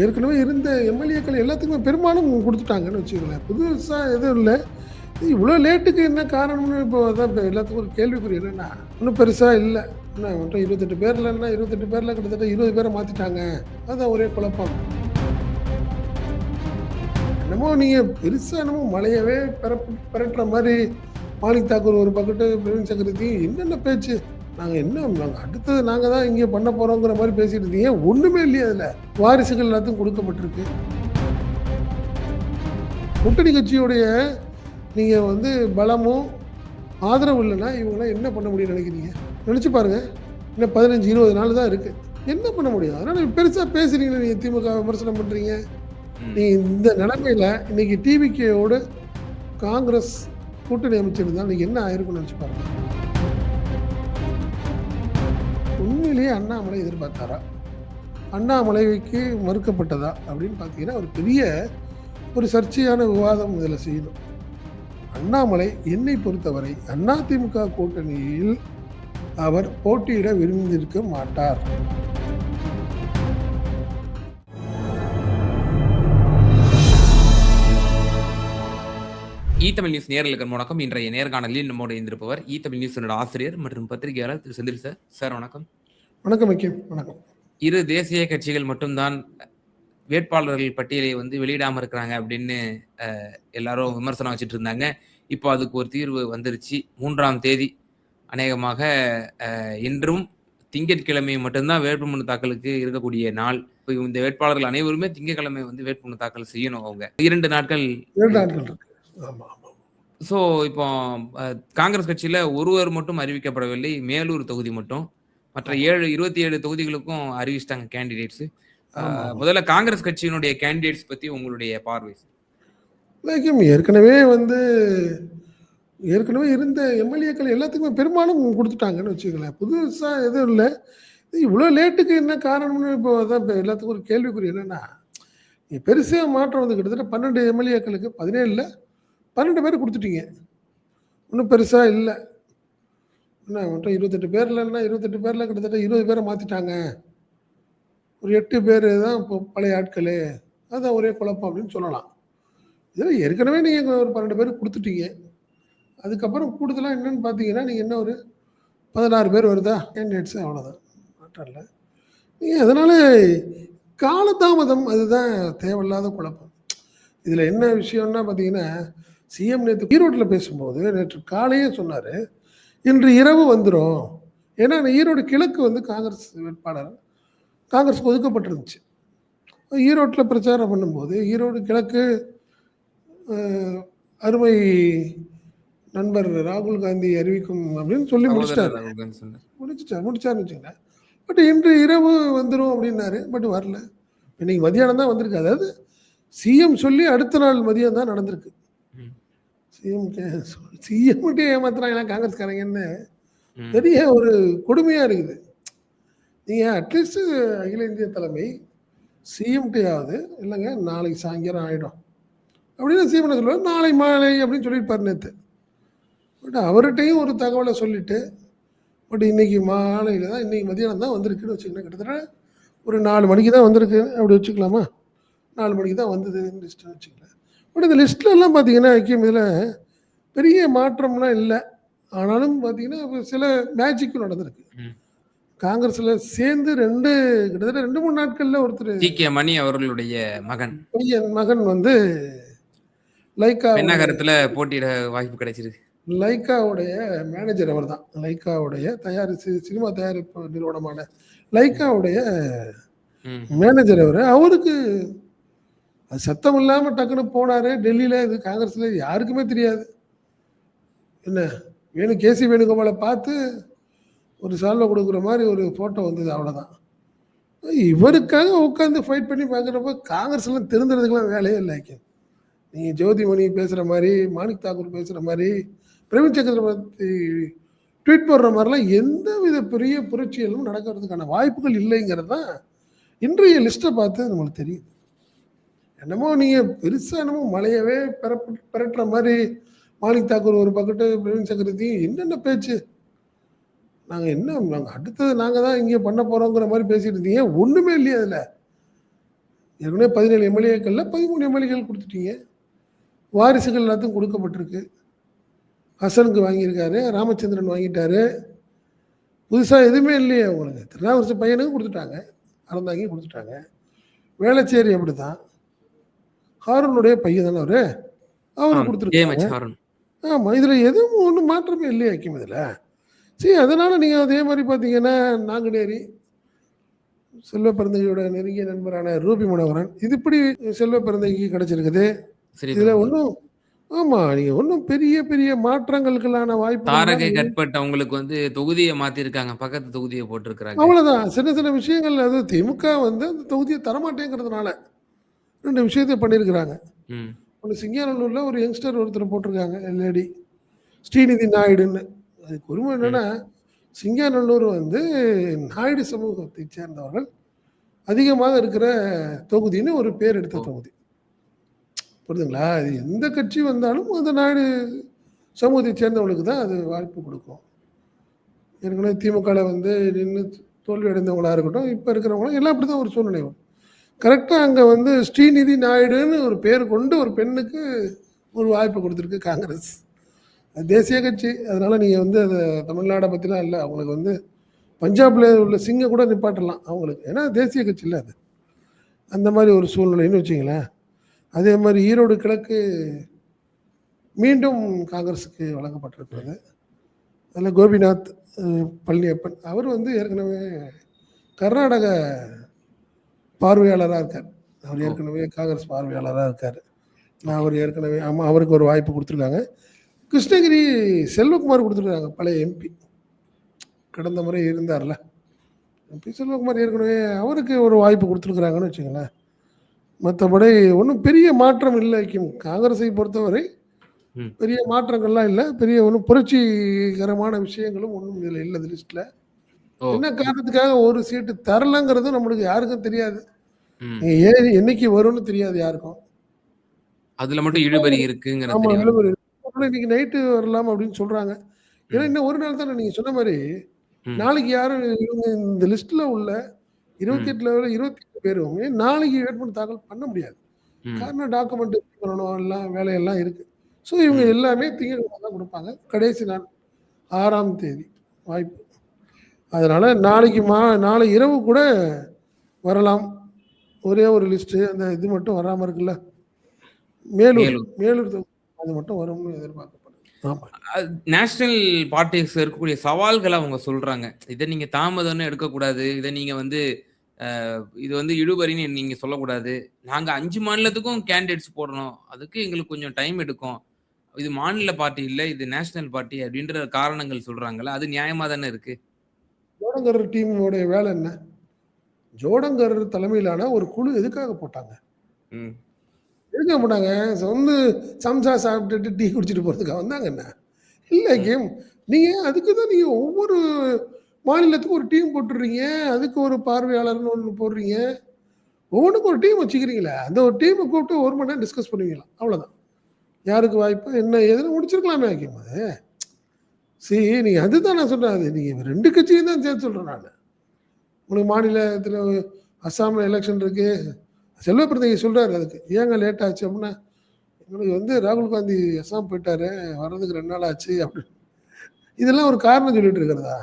ஏற்கனவே இருந்த எம்எல்ஏக்கள் எல்லாத்துக்குமே பெரும்பாலும் குடுத்துட்டாங்கன்னு வச்சுக்கங்களேன். புதுசா எதுவும் இல்ல. இவ்வளோ லேட்டுக்கு என்ன காரணம்னு இப்போ அதான் இப்ப எல்லாத்துக்கும் ஒரு கேள்விக்குறி என்னன்னா, ஒண்ணும் பெருசா இல்ல. என்ன மொத்தம் 28 பேர்லன்னா 28 பேர்ல கிட்டத்தட்ட 20 பேர மாத்திட்டாங்க. அதான் ஒரே குழப்பம். என்னமோ நீங்க பெருசா என்னமோ மலையவே பெரட்டுற மாரி மாணிக் தாக்கூர் ஒரு பக்கெட்டு, பிரவீன் சக்கரவர்த்தி என்னென்ன பேச்சு? நாங்க அடுத்தது நாங்க தான் இங்க பண்ண போறோங்கிற மாரி பேசிட்டு இருந்தீங்க. ஒண்ணுமே இல்லையே அதுல. வாரிசுகள் எல்லாத்துக்கும் கொடுக்கப்பட்டிருக்கு. கூட்டணி கட்சியுடைய நீங்க வந்து பலமும், ஆதரவும் இல்லன்னா, இவங்கலாம் என்ன பண்ண முடியும்னு நினைக்கிறீங்க? நினைச்சு பாருங்க. இன்னும் 15, 20 நாள் தான் இருக்கு. என்ன பண்ண முடியும்? அதனால பெருசா பேசுறீங்களே நீங்க திமுக விமர்சனம் பண்றீங்க. நீங்க இந்த நிலைமையில இன்னைக்கு டிவிகேயோடு காங்கிரஸ் கூட்டணி அமைச்சிருந்தா இன்னைக்கு என்ன ஆயிருக்கும்னு நினைச்சு பாருங்க. உண்மையிலேயே அண்ணாமலை எதிர்பார்த்தாரா? அண்ணாமலைக்கு மறுக்கப்பட்டதா? அப்படின்னு பார்த்தீங்கன்னா, ஒரு பெரிய ஒரு சர்ச்சையான விவாதம் இதில் செய்யணும். அண்ணாமலை என்னை பொறுத்தவரை அதிமுக கூட்டணியில் அவர் போட்டியிட விரும்பியிருக்க மாட்டார். தமிழ் நியூஸ் நேயர்களுக்கு வணக்கம். இன்றைய நேர்காணலில் நம்மோடு இருந்திருப்பவர் தமிழ் நியூஸோட ஆசிரியர் மற்றும் பத்திரிகையாளர் திரு செந்தில் சார். சார் வணக்கம். வணக்கம் வைக்கம். வணக்கம். இரு தேசிய கட்சிகள் மட்டும்தான் வேட்பாளர்கள் பட்டியலை வந்து வெளியிடாம இருக்கிறாங்க அப்படின்னு எல்லாரும் விமர்சனம் வச்சுட்டு இருந்தாங்க. இப்போ அதுக்கு ஒரு தீர்வு வந்துருச்சு. 3ஆம் தேதி அநேகமாக இன்றும் திங்கட்கிழமை மட்டும்தான் வேட்புமனு தாக்கலுக்கு இருக்கக்கூடிய நாள். இப்போ இந்த வேட்பாளர்கள் அனைவருமே திங்கட்கிழமை வந்து வேட்புமனு தாக்கல் செய்யணும். அவங்க 2 நாட்கள் இருக்கு. ஸோ இப்போ காங்கிரஸ் கட்சியில ஒருவர் மட்டும் அறிவிக்கப்படவில்லை. மேலூர் தொகுதி மட்டும். மற்ற 27 தொகுதிகளுக்கும் அறிவிச்சிட்டாங்க கேண்டிடேட்ஸ். முதல்ல காங்கிரஸ் கட்சியினுடைய கேண்டிடேட்ஸ் பத்தி உங்களுடைய பார்வை? ஏற்கனவே இருந்த எம்எல்ஏக்கள் எல்லாத்துக்குமே பெரும்பாலும் கொடுத்துட்டாங்கன்னு வச்சுக்கங்களேன். புதுசா எதுவும் இல்லை. இவ்வளோ லேட்டுக்கு என்ன காரணம்னு இப்போ அதான் இப்போ எல்லாத்துக்கும் ஒரு கேள்விக்குறி என்னன்னா, பெருசா மாற்றம் வந்து கிட்டத்தட்ட 12 எம்எல்ஏக்களுக்கு 17ல் 12 பேர் கொடுத்துட்டீங்க. ஒன்றும் பெருசா இல்லை. என்ன மட்டும் 28 பேர்லன்னா 28 பேர்ல கிட்டத்தட்ட 20 பேரை மாத்திட்டாங்க. ஒரு 8 பேர் தான் இப்போ பழைய ஆட்கள். அதான் ஒரே குழப்பம் அப்படின்னு சொல்லலாம். இதில் ஏற்கனவே நீங்கள் ஒரு 12 பேர் கொடுத்துட்டீங்க. அதுக்கப்புறம் கூடுதலாக என்னன்னு பார்த்தீங்கன்னா, நீங்கள் என்ன ஒரு 16 பேர் வருதா கேண்டிடேட்ஸு, அவ்வளோதான். மாற்றம் இல்லை. நீங்கள் அதனால காலதாமதம் அதுதான் தேவையில்லாத குழப்பம். இதில் என்ன விஷயம்னா பார்த்தீங்கன்னா, சிஎம் நேற்று ஈரோட்டில் பேசும்போது நேற்று காலையே சொன்னார், இன்று இரவு வந்துடும். ஏன்னா ஈரோடு கிழக்கு வந்து காங்கிரஸ் வேட்பாளர் காங்கிரஸுக்கு ஒதுக்கப்பட்டிருந்துச்சு. ஈரோட்டில் பிரச்சாரம் பண்ணும்போது ஈரோடு கிழக்கு அருமை நண்பர் ராகுல் காந்தி அறிவிக்கும் அப்படின்னு சொல்லி முடிச்சிட்டாருன்னு வச்சுங்களேன். பட் இன்று இரவு வந்துடும் அப்படின்னாரு. பட் வரல. இன்னைக்கு மதியானம் தான் வந்திருக்கு. அதாவது சிஎம் சொல்லி அடுத்த நாள் மதியம் தான் நடந்திருக்கு. சிஎம் ஏமாத்துறாங்க காங்கிரஸ்காரங்கன்னு பெரிய ஒரு கொடுமையா இருக்குது. நீங்க அட்லீஸ்ட் அகில இந்திய தலைமை சிஎம்டியாவது இல்லைங்க நாளைக்கு சாயங்காலம் ஆயிடும் அப்படின்னு சிஎம் என்ன சொல்லுவார், நாளை மாலை அப்படின்னு சொல்லியிருப்பார் நேற்று. பட் அவர்கிட்டையும் ஒரு தகவலை சொல்லிட்டு பட் இன்னைக்கு மாலையில் தான் இன்னைக்கு மதியானம் தான் வந்திருக்குன்னு வச்சுக்கோங்க. கிட்டத்தட்ட ஒரு 4 மணிக்கு தான் வந்திருக்கு அப்படி வச்சுக்கலாமா? 4 மணிக்கு தான் வந்தது லிஸ்ட்டு வச்சுக்கலாம். பட் இந்த லிஸ்ட்லலாம் பார்த்தீங்கன்னா ஐக்கியம் இதில் பெரிய மாற்றம்லாம் இல்லை. ஆனாலும் பார்த்தீங்கன்னா சில மேஜிக்கும் நடந்திருக்கு. காங்கிரஸ்ல சேர்ந்து கிட்டத்தட்ட 2-3 நாட்கள்ல ஒருத்தர் மணி அவர்களுடைய மகன் வந்து லைக்கா நகரத்துல போட்டியிட வாய்ப்பு கிடைச்சிருக்கு. லைக்காவுடைய மேனேஜர் அவர் தான். லைக்காவுடைய சினிமா தயாரிப்பு நிறுவனமான லைக்காவுடைய மேனேஜர் அவருக்கு சத்தம் இல்லாம டக்குன்னு போனாரு டெல்லியில. இது காங்கிரஸ்ல யாருக்குமே தெரியாது. என்ன கேசி வேணுகோபாலை பார்த்து ஒரு சால்வை கொடுக்குற மாதிரி ஒரு போட்டோ வந்தது, அவ்வளோதான். இவருக்காக உட்காந்து ஃபைட் பண்ணி பார்க்குறப்ப காங்கிரஸ்லாம் தெரிஞ்சுறதுக்கெல்லாம் வேலையே இல்லை. நீங்கள் ஜோதிமணி பேசுகிற மாதிரி, மாணிக் தாக்கூர் பேசுகிற மாதிரி, பிரவீன் சக்கரவர்த்தி ட்வீட் போடுற மாதிரிலாம் எந்த வித பெரிய புரட்சிகளும் நடக்கிறதுக்கான வாய்ப்புகள் இல்லைங்கிறது தான் இன்றைய லிஸ்ட்டை பார்த்து நம்மளுக்கு தெரியுது. என்னமோ நீங்கள் பெருசாக என்னமோ மலையவே பெரட்டுற மாதிரி மாணிக் தாக்கூர் ஒரு பக்கெட்டு, பிரவீன் சக்கரவர்த்தி என்னென்ன பேச்சு? நாங்கள் அடுத்தது நாங்கள் தான் இங்கே பண்ண போகிறோங்கிற மாதிரி பேசிட்டு இருந்தீங்க. ஒன்றுமே இல்லையே அதில். ஏற்கனவே 17 எம்எல்ஏக்கள்ல 13 எம்எல்ஏக்கள் கொடுத்துட்டீங்க. வாரிசுகள் எல்லாத்துக்கும் கொடுக்கப்பட்டிருக்கு. ஹசனுக்கு வாங்கியிருக்காரு, ராமச்சந்திரன் வாங்கிட்டாரு. புதுசா எதுவுமே இல்லையே உங்களுக்கு. திருநாவுக்கரசு பையனுக்கு குடுத்துட்டாங்க. அறந்தாங்கி குடுத்துட்டாங்க. வேளச்சேரி அப்படிதான். ஹாரூனுடைய பையன் தானே அவரு. அவருக்கு குடுத்துருக்காங்க. ஜேஎம்எச் ஹாரூன். ஆமா. இதுல எதுவும் ஒண்ணும் மாற்றமே இல்லையே ஹக்கீம் இதுல. சரி அதனால நீங்க அதே மாரி பார்த்தீங்கன்னா, நாங்குநேரி செல்வ பெருந்தகையோட நெருங்கிய நண்பரான ரூபி மனோகரன். இது இப்படி செல்வ பெருந்தகைக்கு கிடைச்சிருக்குது. சரி இதுல பிரதமர். ஒண்ணும் ஆமா. நீங்க ஒண்ணும் பெரிய பெரிய மாற்றங்களுக்கெல்லான வாய்ப்புகள்லாம் தாரகை கட்பட் அவங்களுக்கு வந்து தொகுதிய மாத்திருக்காங்க. பக்கத்து தொகுதிய போட்டிருக்கிறாங்க. அவ்வளோதான். சின்ன சின்ன விஷயங்கள் அது திமுக வந்து அந்த தொகுதிய தரமாட்டேங்கிறதுனால 2 விஷயத்த பண்ணியிருக்கிறாங்க. ம். ஒண்ணு சிங்காநல்லூர்ல ஒரு யங்ஸ்டர் ஒருத்தர போட்டிருக்காங்க லேடி. ஸ்ரீநிதி நாயுடுன்னு. அதுக்கு உரிமை ம். என்னன்னா, சிங்காநல்லூர் வந்து நாயுடு சமூகத்தைச் சேர்ந்தவர்கள் அதிகமாக இருக்கிற தொகுதின்னு ஒரு பேர் எடுத்த ஓ! தொகுதி. புரியுதுங்களா? அது எந்த கட்சி வந்தாலும் அந்த நாயுடு சமூகத்தைச் சேர்ந்தவங்களுக்கு தான் அது வாய்ப்பு குடுக்கும். ஏற்கனவே திமுகல வந்து நின்னு தோல்வி அடைந்தவங்களா இருக்கட்டும், இப்ப இருக்கிறவங்களும் எல்லாம் அப்படிதான் ஒரு சூழ்நிலை வரும். கரெக்ட்டா அங்க வந்து ஸ்ரீநிதி நாயுடுன்னு ஒரு பேர் கொண்டு ஒரு பெண்ணுக்கு ஒரு வாய்ப்பு குடுத்திருக்கு காங்கிரஸ். அது தேசிய கட்சி. அதனால நீங்க வந்து அத தமிழ்நாட பத்திலாம் இல்ல. அவங்களுக்கு வந்து பஞ்சாப்ல உள்ள சிங்க கூட நிப்பாட்டலாம் அவங்களுக்கு. ஏன்னா தேசிய கட்சி இல்ல அது. அந்த மாரி ஒரு சூழ்நிலைன்னு வச்சுக்கங்களேன். அதே மாரி ஈரோடு கிழக்கு மீண்டும் காங்கிரஸுக்கு வழங்கப்பட்டிருக்கிறது. அதில கோபிநாத் பழனியப்பன் அவர் வந்து ஏற்கனவே கர்நாடக பார்வையாளரா இருக்கார். அவர் ஓ! ஏற்கனவே காங்கிரஸ் பார்வையாளரா இருக்காரு. அவர் ஏற்கனவே ஆமா அவருக்கு ஒரு வாய்ப்பு குடுத்துருக்காங்க. கிருஷ்ணகிரி செல்வகுமார் குடுத்துருக்காங்க. பழைய எம்பி. கடந்த முறை இருந்தார்ல. எம்பி செல்வகுமார் ஏற்கனவே அவருக்கு ஒரு வாய்ப்பு குடுத்துருக்காங்கன்னு வச்சுக்கங்களேன். மத்தபடி ஒண்ணும் பெரிய மாற்றம் இல்ல ஹக்கீம். காங்கிரஸை பொறுத்தவரை ம். பெரிய மாற்றங்கள்லாம் இல்ல. பெரிய ஒண்ணும் புரட்சிகரமான விஷயங்களும் ஒண்ணும் இதுல இல்ல இந்த லிஸ்ட்ல. ஓ! என்ன காரணத்துக்காக ஒரு சீட்டு தரலங்கிறது நம்மளுக்கு யாருக்கும் தெரியாது. ம். ஏன் என்னைக்கு வரும்னு தெரியாது யாருக்கும். அதுல மட்டும் எப்போ இழுபறி இருக்குங்கிறது ஆமா தெரிய வருது. விளம்பரம் இன்னைக்கு நைட்டு வரலாம் அப்படின்னு சொல்றாங்க. ஏன்னா ம். இன்னும் ஒரு நாள் தானே நீங்க சொன்ன மாரி, ம். நாளைக்கு யாரும் இவங்க இந்த லிஸ்ட்ல உள்ள ம். 28ல 28 பேருமே நாளைக்கு வேட்புமனு தாக்கல் பண்ண முடியாது. ம். காரணம் டாக்குமெண்ட் பண்ணணும் எல்லாம் வேலையெல்லாம் இருக்கு. ஸோ இவங்க ம். எல்லாமே திங்கட்கிழமை தான் குடுப்பாங்க. கடைசி நாள் 6ஆம் தேதி வாய்ப்பு. அதனால நாளை இரவு கூட வரலாம். ஒரே ஒரு லிஸ்ட்டு அந்த இது மட்டும் வராம இருக்குல்ல. மேலூர் மேலும் மேலூர் தொகுதி அது மட்டும் வரும்னு எதிர்பார்க்கப்படுது. ஆமா. நேஷனல் பார்ட்டிஸ்ல இருக்கக்கூடிய சவால்கள அவங்க சொல்றாங்க. இத நீங்க தாமதம்னு எடுக்கக்கூடாது. இத நீங்க வந்து இது வந்து இழுபறின்னு நீங்க சொல்லக்கூடாது. நாங்க 5 மாநிலத்துக்கும் கேண்டிடேட்ஸ் போடணும். அதுக்கு எங்களுக்கு கொஞ்சம் டைம் எடுக்கும். இது மாநில பார்ட்டி இல்ல. இது நேஷனல் பார்ட்டி அப்படின்ற காரணங்கள் சொல்றாங்கல்ல. அது நியாயமா தானே இருக்கு. ஜோடங்கர் டீமோட வேலை என்ன? ஜோடங்கர் தலைமையிலான ஒரு குழு எதுக்காக போட்டாங்க? ம். எதுக்காக போட்டாங்க? வந்து சம்சா சாப்பிட்டுட்டு டீ குடிச்சிட்டு போறதுக்கா வந்தாங்க என்ன? இல்ல ம். கேம். நீங்க அதுக்கு தான் நீங்க ஒவ்வொரு மாநிலத்துக்கும் ஒரு டீம் போட்டுடுறீங்க. அதுக்கு ஒரு பார்வையாளர்ன்னு ஒண்ணு போடுறீங்க. ஒவ்வொன்னுக்கும் ஒரு டீம் வச்சுக்கிறீங்களே. அந்த ஒரு டீம கூப்பிட்டு 1 மணி நேரம் டிஸ்கஸ் பண்ணுவீங்களாம். அவ்வளோதான். யாருக்கு வாய்ப்பு? என்ன ஏதுன்னு முடிச்சிருக்கலாமே ஹக்கீம் அது. நீங்க அதுதான் நான் சொல்றேன். அது நீங்க 2 கட்சியும் தான் சேர்த்து சொல்றேன் நானு. உங்களுக்கு மாநிலத்தில அஸ்ஸாம்ல எலக்ஷன் இருக்கு. செல்வ பிறந்தகை சொல்றாரு அதுக்கு. ஏங்க லேட் ஆச்சு அப்டின்னா, எங்களுக்கு வந்து ராகுல் காந்தி அஸ்ஸாம் போயிட்டாரு. வர்றதுக்கு 2 நாள் ஆச்சு அப்படின்னு. இதெல்லாம் ஒரு காரணம் சொல்லிட்டு இருக்கிறதா?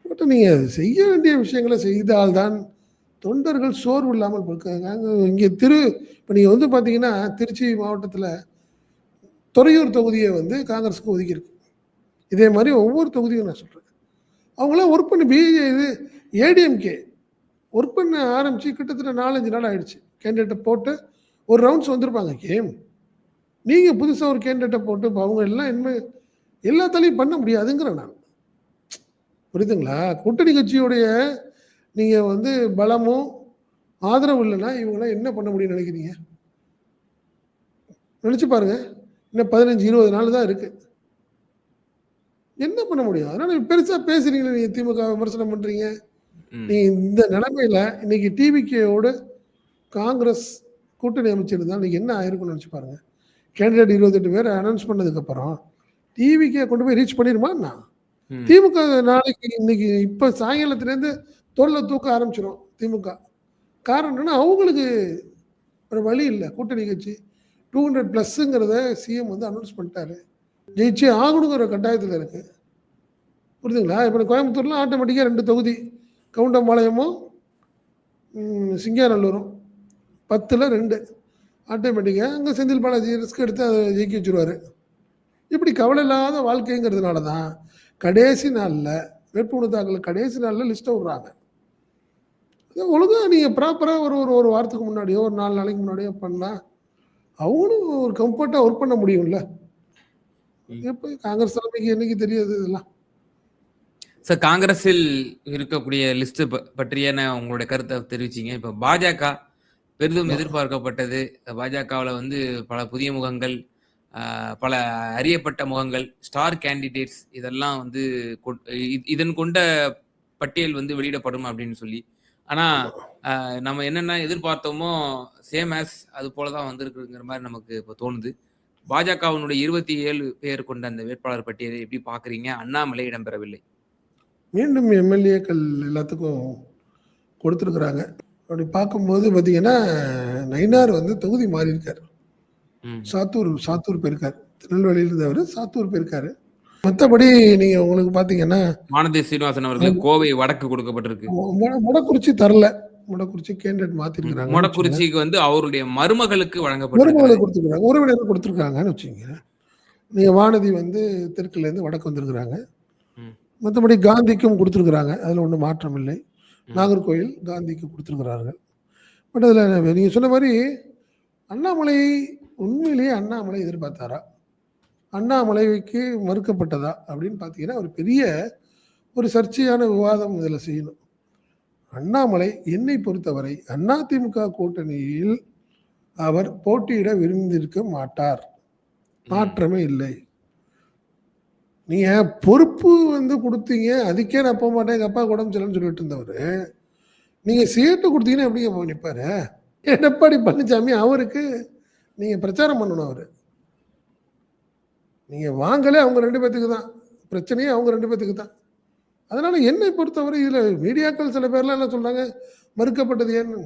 பட் நீங்க செய்ய வேண்டிய விஷயங்கள செய்தால் தான் தொண்டர்கள் சோர்வு இல்லாமல் இருக்காங்க. இங்க இப்ப நீங்க வந்து பார்த்தீங்கன்னா, திருச்சி மாவட்டத்தில துறையூர் தொகுதிய வந்து காங்கிரஸ்க்கு ஒதுக்கியிருக்கு. இதே மாரி ஒவ்வொரு தொகுதியும் நான் சொல்றேன். அவங்கலாம் ஒர்க் பண்ணி இது ஏடிஎம்கே ஒர்க் பண்ண ஆரம்பிச்சு கிட்டத்தட்ட 4, 5 நாள் ஆயிடுச்சு. கேண்டிடேட்ட போட்டு ஒரு ரவுண்ட்ஸ் வந்திருப்பாங்க கேம். நீங்க புதுசா ஒரு கேண்டிடேட்ட போட்டு இப்ப அவங்க எல்லாம் இனிமே எல்லாத்தாலயும் பண்ண முடியாதுங்கிறேன் நான். புரியுதுங்களா? கூட்டணி கட்சியுடைய நீங்க வந்து பலமும், ஆதரவும் இல்லன்னா, இவங்கலாம் என்ன பண்ண முடியும்னு நெனைக்கிறீங்க? நெனச்சு பாருங்க. இன்னும் 15, 20 நாள் தான் இருக்கு. என்ன பண்ண முடியும்? அதனால பெருசா பேசுறீங்களே நீங்க திமுக விமர்சனம் பண்றீங்க. ம். நீ இந்த நிலைமையில இன்னைக்கு டிவிகேவோட காங்கிரஸ் கூட்டணி அமைச்சிருந்தா இன்னைக்கு என்ன ஆயிருக்கும்னு நெனச்சு பாருங்க. கேண்டிடேட் 28 பேர அனவுன்ஸ் பண்ணதுக்கப்புறம், டிவிகே கொண்டு போய் ரீச் பண்ணிருமா என்ன? ம். திமுக நாளைக்கு இன்னைக்கு இப்ப சாயங்காலத்துலேருந்து தோள்ல தூக்க ஆரம்பிச்சுரும் திமுக. காரணம் என்னன்னா, அவங்களுக்கு வேற வழி இல்ல. கூட்டணி கட்சி 200 பிளஸ்ங்கிறத சிஎம் வந்து அனௌன்ஸ் பண்ணிட்டாரு. ஜெயிச்சே ஆகணுங்கிற கட்டாயத்துல இருக்கு. புரியுதுங்களா? இப்ப கோயம்புத்தூர்ல ஆட்டோமேட்டிக்கா 2 தொகுதி. கவுண்டம்பாளையமும், சிங்காநல்லூரும். 10ல 2 ஆட்டோமேட்டிக்கா அங்க செந்தில் பாலாஜி ரிஸ்க் எடுத்து அத ஜெயிக்க வச்சுருவாரு. இப்படி கவலை இல்லாத வாழ்க்கைங்கிறதுனால தான் கடைசி நாள்ல வேட்புமனு தாக்கல் கடைசி நாள்ல லிஸ்ட்ட விடுறாங்க. ஒழுங்கா நீங்க ப்ராப்பரா ஒரு ஒரு ஒரு வாரத்துக்கு முன்னாடியோ, ஒரு 4 நாளைக்கு முன்னாடியோ பண்ணா, அவங்களும் ஒரு கம்ஃபர்ட்டா ஒர்க் பண்ண முடியும்ல. ம். எப்ப காங்கிரஸ் தலைமைக்கு என்னைக்கு தெரியாது இதெல்லாம்? சார், காங்கிரஸில் இருக்கக்கூடிய லிஸ்ட் பற்றியான உங்களுடைய கருத்தை தெரிவிச்சீங்க. இப்ப பாஜக பெரிதும் எதிர்பார்க்கப்பட்டது. பாஜகவுல வந்து பல புதிய முகங்கள், பல அறியப்பட்ட முகங்கள், ஸ்டார் கேண்டிடேட்ஸ் இதெல்லாம் வந்து இதன் கொண்ட பட்டியல் வந்து வெளியிடப்படும் அப்படின்னு சொல்லி. ஆனா நம்ம என்னென்ன எதிர்பார்த்தோமோ சேம் ஆஸ் அது போல தான் வந்திருக்குங்கிற மாதிரி நமக்கு இப்போ தோணுது. பாஜகவினுடைய 27 பேர் கொண்ட அந்த வேட்பாளர் பட்டியலை எப்படி பார்க்குறீங்க? அண்ணாமலை இடம்பெறவில்லை. மீண்டும் எம்எல்ஏக்கள் எல்லாத்துக்கும் கொடுத்துருக்குறாங்க. அப்படி பார்க்கும்போது பார்த்தீங்கன்னா, நயினார் வந்து தொகுதி மாறியிருக்காரு. சாத்தூர் போயிருக்காரு. திருநெல்வேலியில் இருந்தவர் சாத்தூர் போயிருக்காரு. மற்றபடி நீங்க உங்களுக்கு பார்த்தீங்கன்னா, வானதி சீனிவாசன் அவர்களுக்கு கோவை வடக்கு கொடுக்கப்பட்டிருக்கு. மொடக்குறிச்சி தரல. மொடக்குறிச்சி கேண்டிடேட் மாத்திருக்கிறாங்க. மொடக்குறிச்சிக்கு வந்து அவருடைய மருமகளுக்கு மருமகளுக்கு வழங்கப்பட்டிருக்கு. கொடுத்துருக்காங்க. உறவினருக்கு கொடுத்துருக்காங்கன்னு வச்சுக்கோங்க. நீங்க வானதி வந்து தெற்குலேருந்து வடக்கு வந்திருக்கிறாங்க. மற்றபடி காந்திக்கும் கொடுத்துருக்குறாங்க. அதில் ஒன்றும் மாற்றம் இல்லை. நாகர்கோவில் காந்திக்கு கொடுத்துருக்குறார்கள். பட் அதில் நீங்கள் சொன்ன மாதிரி அண்ணாமலை உண்மையிலேயே அண்ணாமலை எதிர்பார்த்தாரா? அண்ணாமலைக்கு மறுக்கப்பட்டதா அப்படின்னு பார்த்தீங்கன்னா, ஒரு பெரிய ஒரு சர்ச்சையான விவாதம் இதில் செய்யணும். அண்ணாமலை என்னை பொறுத்தவரை அதிமுக கூட்டணியில் அவர் போட்டியிட விரும்பியிருக்க மாட்டார். மாற்றமே இல்லை. நீங்க பொறுப்பு வந்து கொடுத்தீங்க, அதுக்கே நான் போக மாட்டேன், எங்க அப்பா உடம்பு சரியில்லைன்னு சொல்லிட்டு இருந்தவர், நீங்க சீட்டு கொடுத்தீங்கன்னா எப்படிங்க போய் நிற்பாரு? எடப்பாடி பழனிசாமி அவருக்கு நீங்க பிரச்சாரம் பண்ணணும். அவரு நீங்க வாங்கலே அவங்க 2 பேத்துக்கு தான் பிரச்சனையே, அவங்க 2 பேத்துக்கு தான். அதனால என்னை பொறுத்தவரை இதுல மீடியாக்கள் சில பேர்லாம் என்ன சொல்றாங்க, மறுக்கப்பட்டது ஏன்னு?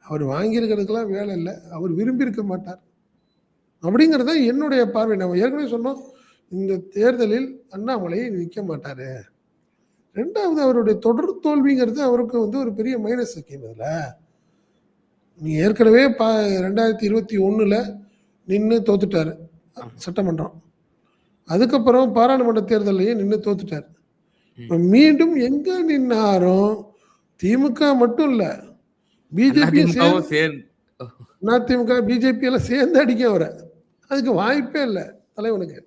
அவர் வாங்கியிருக்கிறதுக்கெல்லாம் வேலை இல்லை, அவர் விரும்பி இருக்க மாட்டார் அப்படிங்கிறது என்னுடைய பார்வை. நம்ம ஏற்கனவே சொன்னோம், இந்த தேர்தலில் அண்ணாமலை நிற்க மாட்டாரு. 2வது அவருடைய தொடர் தோல்விங்கிறது அவருக்கு வந்து ஒரு பெரிய மைனஸ் ஸ்கீம். இதுல நீ ஏற்கனவே 2021ல் நின்று தோத்துட்டாரு சட்டமன்றம். அதுக்கப்புறம் பாராளுமன்ற தேர்தலையும் நின்று தோத்துட்டார். மீண்டும் எங்க நின்னாரும் திமுக மட்டும் இல்ல, அதிமுக பிஜேபி எல்லாம் சேர்ந்து அடிக்க வர அதுக்கு வாய்ப்பே இல்லை தலைவனுக்கு.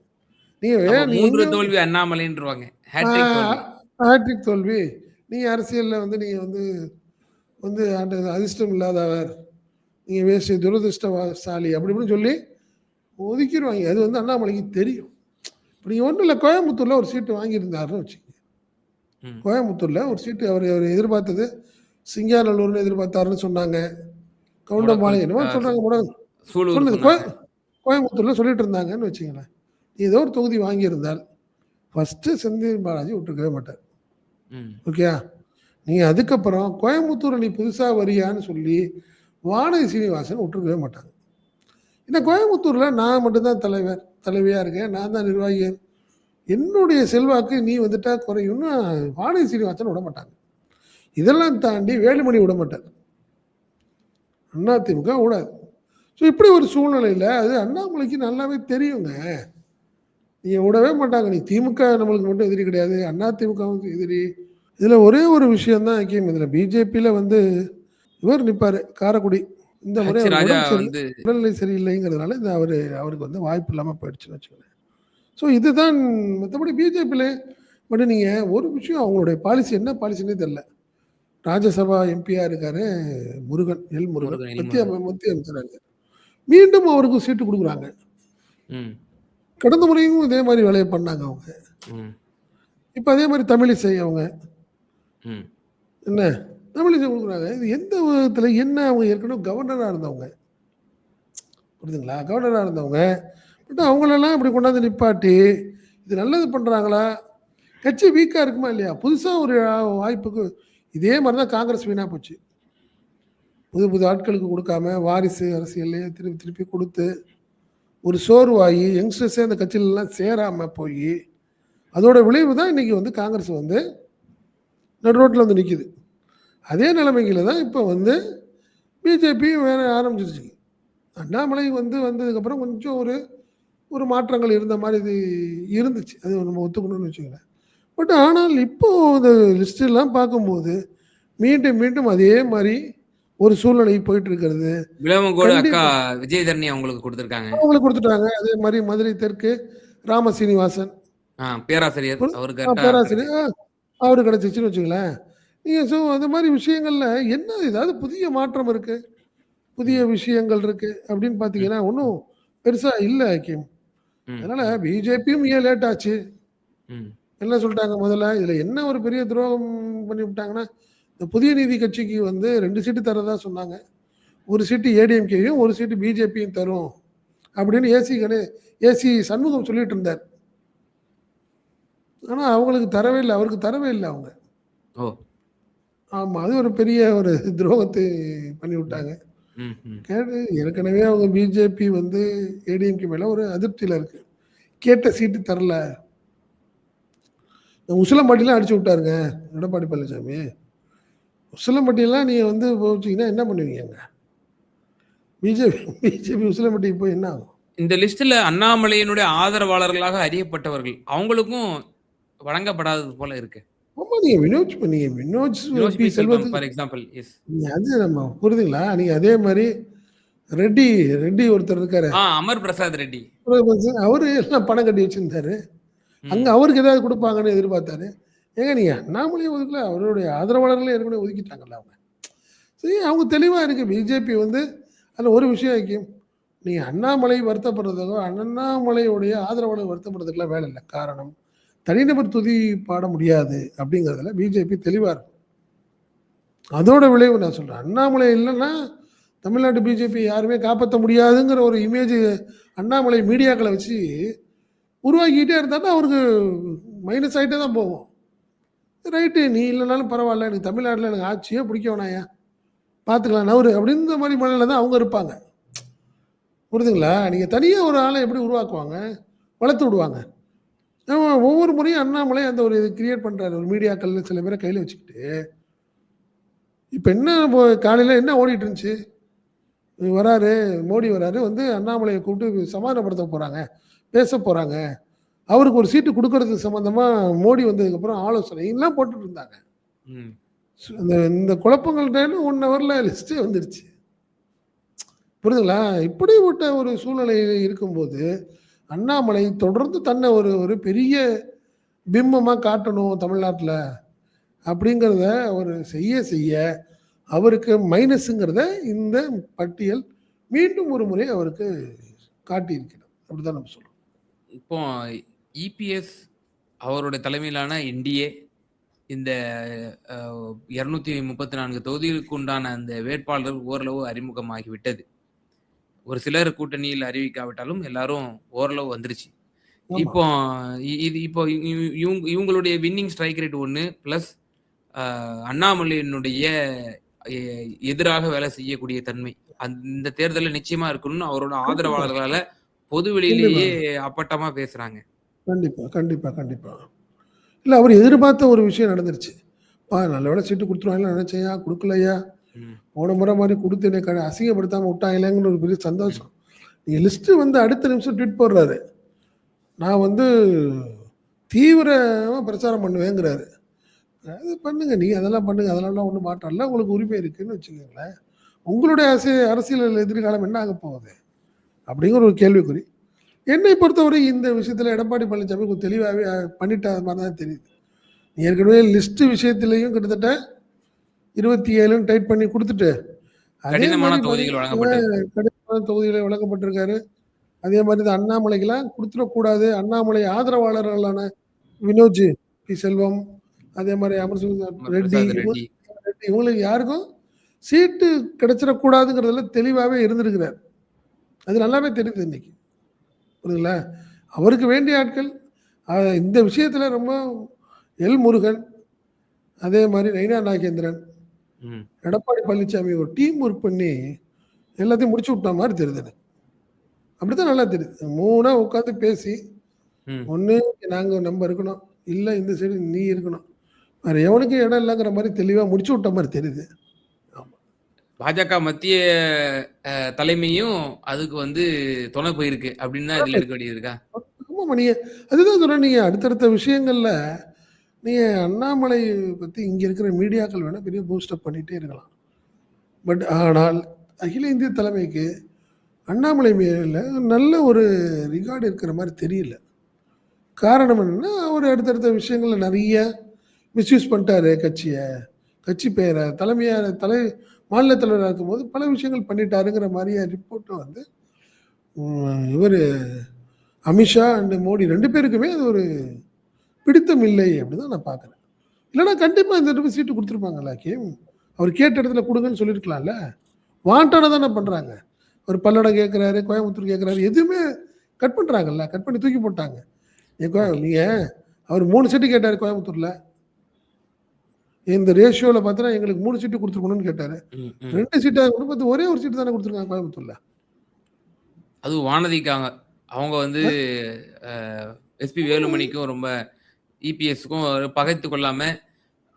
நீங்க தோல்வி அண்ணாமலைன்றவாங்க. ஹேட்ரிக் தோல்வி. நீங்க அரசியல்ல வந்து நீங்க வந்து வந்து அதிர்ஷ்டம் இல்லாதவர், நீங்க வேஸ்ட் துரதிருஷ்டசாலி அப்படி இப்படின்னு சொல்லி ஒதுக்கிடுவாங்க. அது வந்து அண்ணாமலைக்கு தெரியும். இப்படி ஒன்றும் இல்லை, கோயம்புத்தூர்ல ஒரு சீட்டு வாங்கியிருந்தாருன்னு வச்சுக்கோங்க. கோயம்புத்தூர்ல ஒரு சீட்டு அவர் எதிர்பார்த்தது சிங்காநல்லூர்னு எதிர்பார்த்தாருன்னு சொன்னாங்க. கவுண்டம்பாளையம் என்னமோ சொல்றாங்க, சொன்னது கோயம்புத்தூர்ல சொல்லிட்டு இருந்தாங்கன்னு வச்சுங்களேன். ஏதோ ஒரு தொகுதி வாங்கியிருந்தால் ஃபர்ஸ்ட் செந்தில் பாலாஜி விட்டுருக்கவே மாட்டார். ஓகே, நீங்க அதுக்கப்புறம் கோயம்புத்தூர் நீ புதுசா வரியான்னு சொல்லி வானதி சீனிவாசன் விட்டுருக்கவே மாட்டாங்க. ஏன்னா கோயம்புத்தூர்ல நான் மட்டும்தான் தலைவியா இருக்கேன், நான் தான் நிர்வாகி, என்னுடைய செல்வாக்கு நீ வந்துட்டா குறையும்னு வானதி சீனிவாசன் விட மாட்டாங்க. இதெல்லாம் தாண்டி வேலுமணி விட மாட்டார், அதிமுக விடாது. ஸோ இப்படி ஒரு சூழ்நிலையில் அது அண்ணாமலைக்கு நல்லாவே தெரியுங்க. நீங்கள் விடவே மாட்டாங்க. நீ திமுக நம்மளுக்கு மட்டும் எதிரி கிடையாது, அதிமுகவுக்கு எதிரி. இதில் ஒரே ஒரு விஷயம்தான் ஐக்கியம். இதில் பிஜேபியில் வந்து இவர் நிற்பார், காரைக்குடி. இந்த முறை உடல்நிலை சரியில்லைங்கிறதுனால இந்த அவருக்கு வந்து வாய்ப்பு இல்லாமல் போயிடுச்சுன்னு வச்சுக்கோங்க. ஸோ இதுதான். மற்றபடி பிஜேபியில் மட்டும் நீங்கள் ஒரு விஷயம், அவங்களுடைய பாலிசி என்ன பாலிசின்னே தெரியல. ராஜ்யசபா எம்பியா இருக்காரு முருகன், மத்திய அமைச்சராக இருக்காரு. மீண்டும் அவருக்கு சீட்டு கொடுக்குறாங்க. கடந்த முறையும் இதே மாதிரி வேலையை பண்ணாங்க அவங்க. இப்ப அதே மாதிரி தமிழிசை அவங்க என்ன தமிழிசை கொடுக்குறாங்க. இது எந்த விதத்துல என்ன, அவங்க ஏற்கனவே கவர்னரா இருந்தவங்க, புரியுதுங்களா? கவர்னரா இருந்தவங்க. பட் அவங்களெல்லாம் இப்படி கொண்டாந்து நிப்பாட்டி இது நல்லது பண்றாங்களா? கட்சி வீக்கா இருக்குமா இல்லையா? புதுசா ஒரு வாய்ப்புக்கு இதே மாதிரிதான் காங்கிரஸ் வீணா போச்சு. புது புது ஆட்களுக்கு கொடுக்காம வாரிசு அரசியல்லையே திருப்பி திருப்பி கொடுத்து ஒரு சோர்வாகி யங்ஸ்டர்ஸே அந்த கட்சியிலலாம் சேராமல் போய் அதோட விளைவு தான் இன்னைக்கு வந்து காங்கிரஸ் வந்து நடு ரோட்டில் வந்து நிற்கிது. அதே நிலைமைகளை தான் இப்போ வந்து பிஜேபி வேற ஆரம்பிச்சிருச்சு. அண்ணாமலை வந்து வந்ததுக்கப்புறம் கொஞ்சம் ஒரு ஒரு மாற்றங்கள் இருந்த மாதிரி இது இருந்துச்சு, அது நம்ம ஒத்துக்கணும்னு வச்சுக்கிறேன். பட் ஆனால் இப்போ இந்த லிஸ்டெல்லாம் பார்க்கும்போது மீண்டும் மீண்டும் அதே மாதிரி ஒரு சூழ்நிலை போயிட்டு இருக்கிறது. விளவங்கோடு அக்கா கண்டிப்பா விஜயதரணி அவங்களுக்கு கொடுத்துருக்காங்க. அவங்களுக்கு கொடுத்துட்டாங்க. அதே மாதிரி மதுரை தெற்கு ராம சீனிவாசன் பேராசிரியர் அவரு கரெக்டா பேராசிரியர் அவரு கிடைச்சிச்சுன்னு வச்சுங்களேன். நீங்கள் அந்த மாதிரி விஷயங்கள்ல என்ன ஏதாவது புதிய மாற்றம் இருக்கு, புதிய விஷயங்கள் இருக்கு அப்படின்னு பார்த்தீங்கன்னா ஒன்றும் பெருசா இல்லை ஹக்கீம். அதனால பிஜேபியும் ஏன் லேட் ஆச்சு, என்ன சொல்லிட்டாங்க முதல்ல இதுல என்ன ஒரு பெரிய துரோகம் பண்ணி விட்டாங்கன்னா, இந்த புதிய நீதி கட்சிக்கு வந்து 2 சீட்டு தரதா சொன்னாங்க. ஒரு சீட்டு ஏடிஎம்கேயும் ஒரு சீட்டு பிஜேபியும் தரும் அப்படின்னு ஏசி சண்முகம் சொல்லிட்டு இருந்தார். ஆனா அவங்களுக்கு தரவே இல்லை, அவருக்கு தரவே இல்லை அவங்க. ஆமா, அது ஒரு பெரிய ஒரு துரோகத்தை பண்ணி விட்டாங்க. கேட்டு ஏற்கனவே அவங்க பிஜேபி வந்து ஏடிஎம்கே மேல ஒரு அதிருப்தியில இருக்கு. கேட்ட சீட்டு தரல. உசிலம்பட்டிலாம் அடிச்சு விட்டாருங்க எடப்பாடி பழனிசாமி. உசிலம்பட்டியெல்லாம் நீங்க வந்து போச்சீங்கன்னா என்ன பண்ணுவீங்க? பிஜேபி உசிலம்பட்டிக்கு போய் என்ன ஆகும்? இந்த லிஸ்ட்ல அண்ணாமலையினுடைய ஆதரவாளர்களாக அறியப்பட்டவர்கள் அவங்களுக்கும் வழங்கப்படாதது போல இருக்கு. ஆமா, நீங்க வினோஜ் பி செல்வத்துக்கு ஃபார் எக்ஸாம்பிள் எஸ் அது நம்ம புரியுதுங்களா? நீங்க அதே மாதிரி ரெட்டி ஒருத்தர் இருக்காரு, அமர் பிரசாத் ரெட்டி, அவரு எல்லாம் பணம் கட்டி வச்சிருந்தாரு. அங்க அவருக்கு ஏதாவது கொடுப்பாங்கன்னு எதிர்பார்த்தாரு. ஏங்க நீங்க அண்ணாமலையை ஒதுக்கல, அவருடைய ஆதரவாளர்களே ஏற்கனவே ஒதுக்கிட்டாங்கல்ல அவங்க. சரி, அவங்க தெளிவா இருக்கு. பிஜேபி வந்து அதில் ஒரு விஷயம் வைக்கும், நீ அண்ணாமலை வருத்தப்படுறதுக்கோ அண்ணாமலையுடைய ஆதரவாளர் வருத்தப்படுறதுக்கெல்லாம் வேலை இல்லை. காரணம், தனிநபர் துதி பாட முடியாது அப்படிங்கிறதுல பிஜேபி தெளிவாக இருக்கும். அதோட விளைவு நான் சொல்கிறேன், அண்ணாமலை இல்லைன்னா தமிழ்நாட்டு பிஜேபி யாருமே காப்பாற்ற முடியாதுங்கிற ஒரு இமேஜ் அண்ணாமலை மீடியாக்களை வச்சு உருவாக்கிக்கிட்டே இருந்தாலும் அவருக்கு மைனஸ் ஆகிட்டே தான் போகும். ரைட்டு, நீ இல்லைனாலும் பரவாயில்ல, எனக்கு தமிழ்நாட்டில் எனக்கு ஆட்சியே பிடிக்க வேணாயா, பார்த்துக்கலாம் நவரு அப்படின்ற மாதிரி மனநிலை தான் அவங்க இருப்பாங்க. புரியுதுங்களா? நீங்கள் தனியாக ஒரு ஆளை எப்படி உருவாக்குவாங்க, வளர்த்து விடுவாங்க. ஒவ்வொரு முறையும் அண்ணாமலை அந்த ஒரு இது கிரியேட் பண்ணுறாரு, ஒரு மீடியாக்கள் சில பேரை கையில் வச்சுக்கிட்டு. இப்போ என்ன காலையில் என்ன ஓடிட்டு இருந்துச்சு, வராரு மோடி வராரு, வந்து அண்ணாமலையை கூப்பிட்டு சமாதானப்படுத்த போகிறாங்க, பேச போகிறாங்க, அவருக்கு ஒரு சீட்டு கொடுக்கறதுக்கு சம்மந்தமாக மோடி வந்ததுக்கப்புறம் ஆலோசனை எல்லாம் போட்டுட்டு இருந்தாங்க. இந்த குழப்பங்கள்ட்ட 1 ஹவரில் லிஸ்ட்டே வந்துடுச்சு. புரியுதுங்களா? இப்படிப்பட்ட ஒரு சூழ்நிலையில் இருக்கும்போது அண்ணாமலை தொடர்ந்து தன்னை ஒரு பெரிய பிம்பமாக காட்டணும் தமிழ்நாட்டில் அப்படிங்கிறத அவர் செய்ய அவருக்கு மைனஸுங்கிறத இந்த பட்டியல் மீண்டும் ஒரு முறை அவருக்கு காட்டியிருக்கிறது. அப்படிதான் நம்ம சொல்றோம். இப்போ இபிஎஸ் அவருடைய தலைமையிலான என்டிஏ இந்த 234 தொகுதிகளுக்கு உண்டான அந்த வேட்பாளர் ஓரளவு அறிமுகமாகிவிட்டது. ஒரு சிலர் கூட்டணியில் அறிவிக்காவிட்டாலும் எல்லாரும் ஓரளவு வந்துருச்சு. இப்போ இவங்களுடைய வின்னிங் ஸ்ட்ரைக் ரேட் 1 பிளஸ் அண்ணாமலையினுடைய எதிராக வேலை செய்யக்கூடிய தன்மை அந்த தேர்தலில் நிச்சயமா இருக்கணும்னு அவரோட ஆதரவாளர்களால பொது வெளியிலேயே அப்பட்டமா பேசுறாங்க. கண்டிப்பா கண்டிப்பா கண்டிப்பா. இல்லை, அவர் எதிர்பார்த்த ஒரு விஷயம் நடந்துருச்சு. நல்ல வேலை சீட்டு கொடுத்துருவாங்களா நினைச்சையா, கொடுக்கலையா, போன முறை மாதிரி கொடுத்து என்னை அசிங்கப்படுத்தாமல் விட்டாங்களேங்கிற ஒரு பெரிய சந்தோஷம். நீங்கள் லிஸ்ட்டு வந்து அடுத்த நிமிஷம் ட்வீட் போடுறாரு, நான் வந்து தீவிரமாக பிரச்சாரம் பண்ணுவேங்கிறாரு. அது பண்ணுங்க, நீங்கள் அதெல்லாம் பண்ணுங்க, அதெல்லாம் ஒன்றும் மாற்றம்ல, உங்களுக்கு உரிமை இருக்குன்னு வச்சுக்கோங்களேன். உங்களுடைய அரசியல் எதிர்காலம் என்ன ஆக போகுது அப்படிங்கிற ஒரு கேள்விக்குறி. என்னை பொறுத்தவரை இந்த விஷயத்தில் எடப்பாடி பழனிசாமி கொஞ்சம் தெளிவாகவே பண்ணிட்ட மாதிரி தான் தெரியுது. ஏற்கனவே லிஸ்ட்டு விஷயத்திலையும் கிட்டத்தட்ட 27 டைட் பண்ணி கொடுத்துட்டு கடினமான தொகுதிகளை வழங்கப்பட்டிருக்காரு. அதே மாதிரி இந்த அண்ணாமலைக்கெல்லாம் கொடுத்துடக்கூடாது, அண்ணாமலை ஆதரவாளர்களான வினோஜ் பி செல்வம், அதே மாதிரி அமர்சிங் ரெட்டி, இவங்களுக்கு யாருக்கும் சீட்டு கிடைச்சிடக்கூடாதுங்கிறதுல தெளிவாகவே இருந்திருக்கிறார். அது நல்லாவே தெரியுது இன்னைக்கு. புரியுதுங்களா? அவருக்கு வேண்டிய ஆட்கள் இந்த விஷயத்தில் ரொம்ப எல் முருகன், அதே மாதிரி நயினா நாகேந்திரன், ம். எடப்பாடி பழனிசாமி ஒரு டீம் ஒர்க் பண்ணி எல்லாத்தையும் முடிச்சு விட்ட மாதிரி தெரியுது எனக்கு. அப்படித்தான் நல்லா தெரியுது. 3 உட்காந்து பேசி, ம். ஒண்ணு நம்ம இருக்கணும். இல்ல இந்த சைடு நீ இருக்கணும். வேற எவனுக்கும் இடம் இல்லங்கிற மாரி தெளிவா முடிச்சு விட்ட மாரி தெரியுது. ஆமா. பாஜக மத்திய தலைமையும் அதுக்கு வந்து துணை போயிருக்கு அப்படின்னு தான் இதுல எடுக்க வேண்டியது இருக்கா? ஆமாமா. அதுதான் சொல்றேன். நீங்க அடுத்தடுத்த விஷயங்கள்ல நீங்க அண்ணாமலை பத்தி இங்க இருக்கிற மீடியாக்கள் வேணா பெரிய பூஸ்ட் அப் பண்ணிட்டே இருக்கலாம். ஆனால் அகில இந்திய தலைமைக்கு அண்ணாமலை மேல நல்ல ஒரு ரிகார்டு இருக்கிற மாரி தெரியல. காரணம் என்னன்னா, அவரு அடுத்தடுத்த விஷயங்கள்ல நெறைய மிஸ்யூஸ் பண்ணிட்டாரு கட்சிய. கட்சி பேர மாநில தலைவரா இருக்கும்போது பல விஷயங்கள் பண்ணிட்டாருங்கிற மாரியே ரிப்போர்ட் வந்து இவரு அமித்ஷா அண்ட் மோடி 2 பேருக்குமே அது ஒரு பிடித்தம் இல்லை அப்படின்னு தான் நான் பார்க்குறேன். இல்லன்னா கண்டிப்பா இந்த தடவ சீட்டு குடுத்துருப்பாங்கல்ல ஹக்கீம். அவர் கேட்ட இடத்துல குடுங்கன்னு சொல்லியிருக்கலாம்ல. வாண்டடா தானே பண்றாங்க. ஒரு பல்லடம் கேட்கிறாரு, கோயம்புத்தூர் கேட்கிறாரு. எதுவுமே கட் பண்றாங்கல்ல. கட் பண்ணி தூக்கி போட்டாங்க. ஓகே. நீங்க அவர் 3 சீட்டு கேட்டாரு கோயம்புத்தூர்ல. இந்த ரேஷியோல பார்த்தா எங்களுக்கு 3 சீட்டு குடுத்துருக்கணும்னு கேட்டாரு. ம், ம். 2 சீட்டா குடுத்து ஒரே ஒரு சீட்டு தானே குடுத்துருக்காங்க கோயம்புத்தூர்ல. அதுவும் வானதிக்காங்க. அவங்க வந்து அ எஸ்பி வேலுமணிக்கும் ரொம்ப இபிஎஸ்க்கும் பகைத்துக் கொள்ளாம,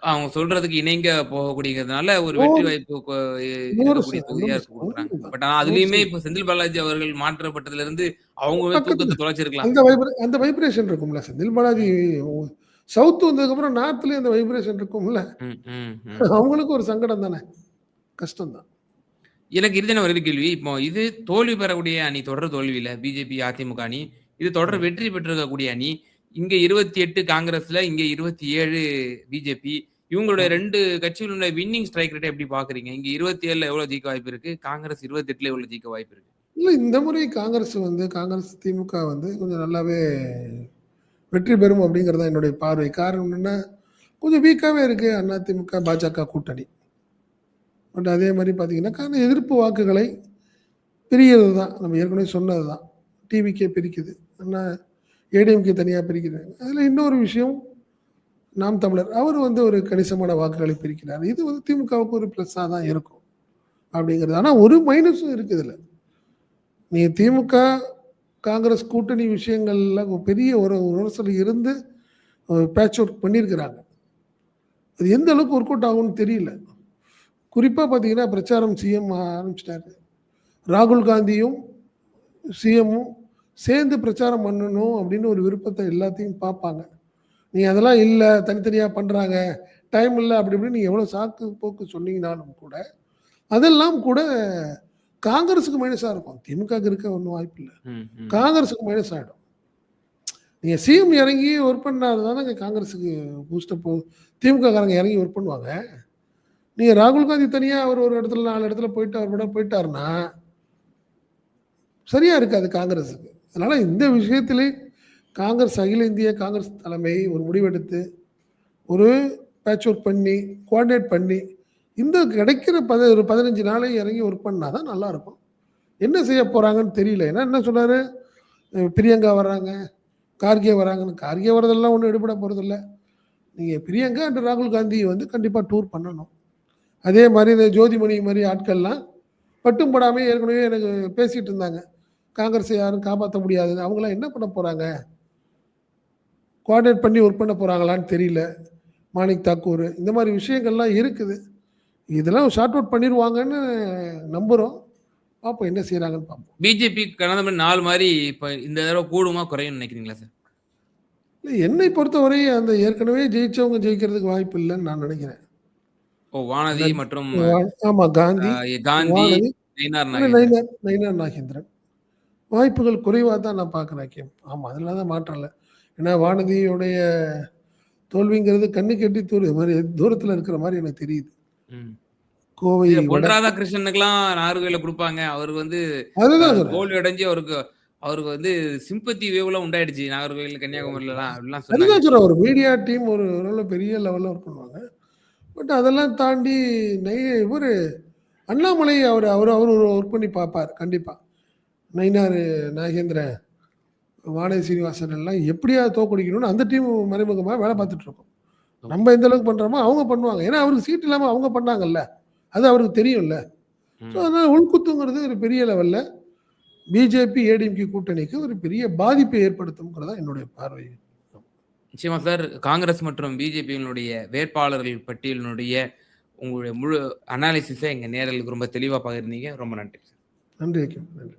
அவங்க சொல்றதுக்கு இணங்க போகக்கூடியதுனால ஒரு வெற்றி நூறு வாய்ப்பு இருக்கக்கூடிய 100% தொகுதியா இருக்கு குடுக்குறாங்க. உண்மைதான். பட் ஆனா அதுலயுமே 100% இப்ப செந்தில் பாலாஜி அவர்கள் மாற்றப்பட்டதிலிருந்து அவங்களுமே பக்கத்துல தூக்கத்த தொலைச்சிருக்கலாம். அந்த வைப்ரேஷன் இருக்கும்ல. செந்தில் பாலாஜி ம், சவுத் வந்ததுக்கப்புறம் நார்த்லயும் அந்த வைப்ரேஷன் இருக்கும்ல. ம், ம், ம். அவங்களுக்கும் ஒரு சங்கடம் தானே. கஷ்டம் தான். எனக்கு இறுதியான ஒரு கேள்வி. இப்போ இது தோல்வி பெறக்கூடிய அணி, தொடர் தோல்வியில பிஜேபி, அதிமுக அணி. இது தொடர் ம். வெற்றி பெற்றிருக்கக்கூடிய அணி. இங்க 28 காங்கிரஸ்ல, இங்க 27 பிஜேபி. இவங்களுடைய ஆமா. 2 கட்சிகளுடைய வின்னிங் ஸ்ட்ரைக் ரேட்ட எப்படி பார்க்குறீங்க? இங்க 27ல எவ்வளோ ஜெயிக்க வாய்ப்பு இருக்கு? காங்கிரஸ் 28ல எவ்வளோ ஜெயிக்க வாய்ப்பு இருக்கு? இல்ல இந்த முறை காங்கிரஸ், திமுக வந்து கொஞ்சம் நல்லாவே வெற்றி பெறும் அப்படிங்கிறது தான் என்னுடைய பார்வை. காரணம் என்னன்னா, கொஞ்சம் வீக்காவே இருக்கு அதிமுக, பாஜக கூட்டணி. பட் அதே மாரி பார்த்தீங்கன்னா, எதிர்ப்பு வாக்குகளை பிரியறது தான். நம்ம ஏற்கனவே சொன்னது தான். டிவிகே பிரிக்குது. ஆனா ஏடிஎம்கே தனியா பிரிக்குது. அதுல இன்னொரு விஷயம் நாம் தமிழர். அவர் வந்து ஒரு கணிசமான வாக்குகளை பிரிக்கிறார். இது வந்து திமுகவுக்கு ஒரு ப்ளஸ்ஸா தான் இருக்கும். அப்படிங்கிறது. ஆனா ஒரு மைனஸும் இருக்கு இதுல. நீங்க திமுக, காங்கிரஸ் கூட்டணி விஷயங்கள்ல பெரிய ஒரு உரசல் இருந்து பேட்ச் ஒர்க் பண்ணியிருக்கிறாங்க. அது எந்த அளவுக்கு ஒர்க் அவுட் ஆகும்னு தெரியல. குறிப்பா பார்த்தீங்கன்னா, பிரச்சாரம் சிஎம் ஆரம்பிச்சுட்டாரு. ராகுல் காந்தியும், சிஎம்மும் சேர்ந்து பிரச்சாரம் பண்ணணும் அப்படின்னு ஒரு விருப்பத்த எல்லாத்தையும் பார்ப்பாங்க. நீங்க அதெல்லாம் இல்ல, தனித்தனியா பண்றாங்க, டைம் இல்ல அப்படி இப்படின்னு நீங்க எவ்வளோ சாக்கு போக்கு சொன்னீங்கனாலும் கூட, அதெல்லாம் கூட காங்கிரஸுக்கு மைனஸா இருக்கும். திமுகவுக்கு இருக்க ஒண்ணும் வாய்ப்பில்ல. ம், ம். காங்கிரஸுக்கு மைனஸ் ஆயிடும். நீங்க சிஎம் இறங்கி ஒர்க் பண்ணாது தானங்க காங்கிரஸுக்கு பூஸ்டப் திமுககாரங்க இறங்கி ஒர்க் பண்ணுவாங்க. நீங்க ராகுல் காந்தி தனியா அவர் ஒரு இடத்துல 4 இடத்துல போயிட்டு அவர் கூட போயிட்டாருன்னா, சரியா இருக்காது காங்கிரஸுக்கு. அதனால இந்த விஷயத்திலே அகில இந்திய காங்கிரஸ் தலைமை ஒரு முடிவெடுத்து, ஒரு பேட்ச் ஒர்க் பண்ணி, கோஆர்டினேட் பண்ணி, இந்த கிடைக்கிற ஒரு 15 நாளை இறங்கி ஒர்க் பண்ணா தான் நல்லாருக்கும். என்ன செய்ய போறாங்கன்னு தெரியல. ஏன்னா என்ன சொன்னாரு, பிரியங்கா வர்றாங்க, கார்கே வராங்கன்னு. கார்கே வரதெல்லாம் ஒண்ணும் எடுபட போறதில்ல. நீங்க பிரியங்கா அண்ட் ராகுல் காந்தி வந்து கண்டிப்பா டூர் பண்ணணும். அதே மாரி இந்த ஜோதிமணி மாரி ஆட்கள்லாம் பட்டும் படாம ஏற்கனவே எனக்கு பேசிட்டு இருந்தாங்க. காங்கிரஸை யாரும் காப்பாத்த முடியாதுன்னு. அவங்கலாம் என்ன பண்ண போறாங்க? கோஆர்டினேட் பண்ணி ஒர்க் பண்ண போறாங்களான்னு தெரியல. மாணிக் தாக்கூர் இந்த மாரி விஷயங்கள்லாம் இருக்குது. இதெல்லாம் ஷார்ட் அவுட் பண்ணிருவாங்கன்னு நம்புறோம். பார்ப்போம் என்ன செய்றாங்கன்னு பார்ப்போம். பிஜேபி கடந்த முறை 4 மாரி இப்ப இந்த தடவ கூடுமா, குறையும்னு நினைக்கிறீங்களா சார்? இல்ல என்னை பொறுத்தவரை அந்த ஏற்கனவே ஜெயிச்சவங்க ஜெயிக்கிறதுக்கு வாய்ப்பு இல்லன்னு நான் நினைக்கிறேன். ஓ! வானதி மற்றும் ஆமா காந்தி, காந்தி, வானதி, நயினார் இல்ல நாகேந்திரன். நயினார் நாகேந்திரன். வாய்ப்புகள் குறைவா தான் நான் பார்க்குறேன் ஹக்கீம். ஆமா, அதுல தான் மாற்றம் இல்ல. ஏன்னா வானதியுடைய தோல்விங்கிறது கண்ணுக்கு எட்டி தூரத்துல இருக்கிற மாரி எனக்கு தெரியுது. ம். கோவை இதுல பொன் வடக்கு ராதாகிருஷ்ணனுக்குலாம் நாகர்கோவில்ல குடுப்பாங்க. அவரு வந்து அதுதான் சொல்றேன். தோல்வி அடைஞ்சு அவருக்கு வந்து சிம்பத்தி வேவ்லாம் உண்டாயிடுச்சு. நாகர்கோவில், கன்னியாகுமரிலலாம் அப்படிலாம் சொன்னாங்க. அதுதான் சொல்றேன். ஒரு மீடியா டீம் ஒரு நல்ல பெரிய லெவல்ல ஒர்க் பண்ணுவாங்க. பட் அதெல்லாம் தாண்டி இவரு அண்ணாமலை அவரு அவரு அவரு ஒர்க் பண்ணி பார்ப்பார் கண்டிப்பா. நயினார் நாகேந்திரன், வானதி சீனிவாசன் எல்லாம் எப்படியாவது தோற்கடிக்கணும்னு அந்த டீம் மறைமுகமா வேலை பார்த்துட்டு இருக்கும். நம்ம எந்த அளவுக்கு பண்றோமோ அவங்க பண்ணுவாங்க. ஏன்னா அவருக்கு சீட் இல்லாம அவங்க பண்ணாங்கல்ல. அது அவருக்கு தெரியும்ல. ஸோ ம். அதனால உள்குத்துங்கிறது ஒரு பெரிய லெவல்ல பிஜேபி, ஏடிஎம்கே கூட்டணிக்கு ஒரு பெரிய பாதிப்பை ஏற்படுத்தும்ங்கிறது தான் என்னுடைய பார்வை. நிச்சயமா சார். காங்கிரஸ் மற்றும் பிஜேபியினுடைய வேட்பாளர்கள் பட்டியலினுடைய உங்களுடைய முழு அனாலிசிஸ எங்க நேயர்களுக்கு ரொம்ப தெளிவா பகிர்ந்தீங்க. ரொம்ப நன்றி. நன்றி. நன்றி.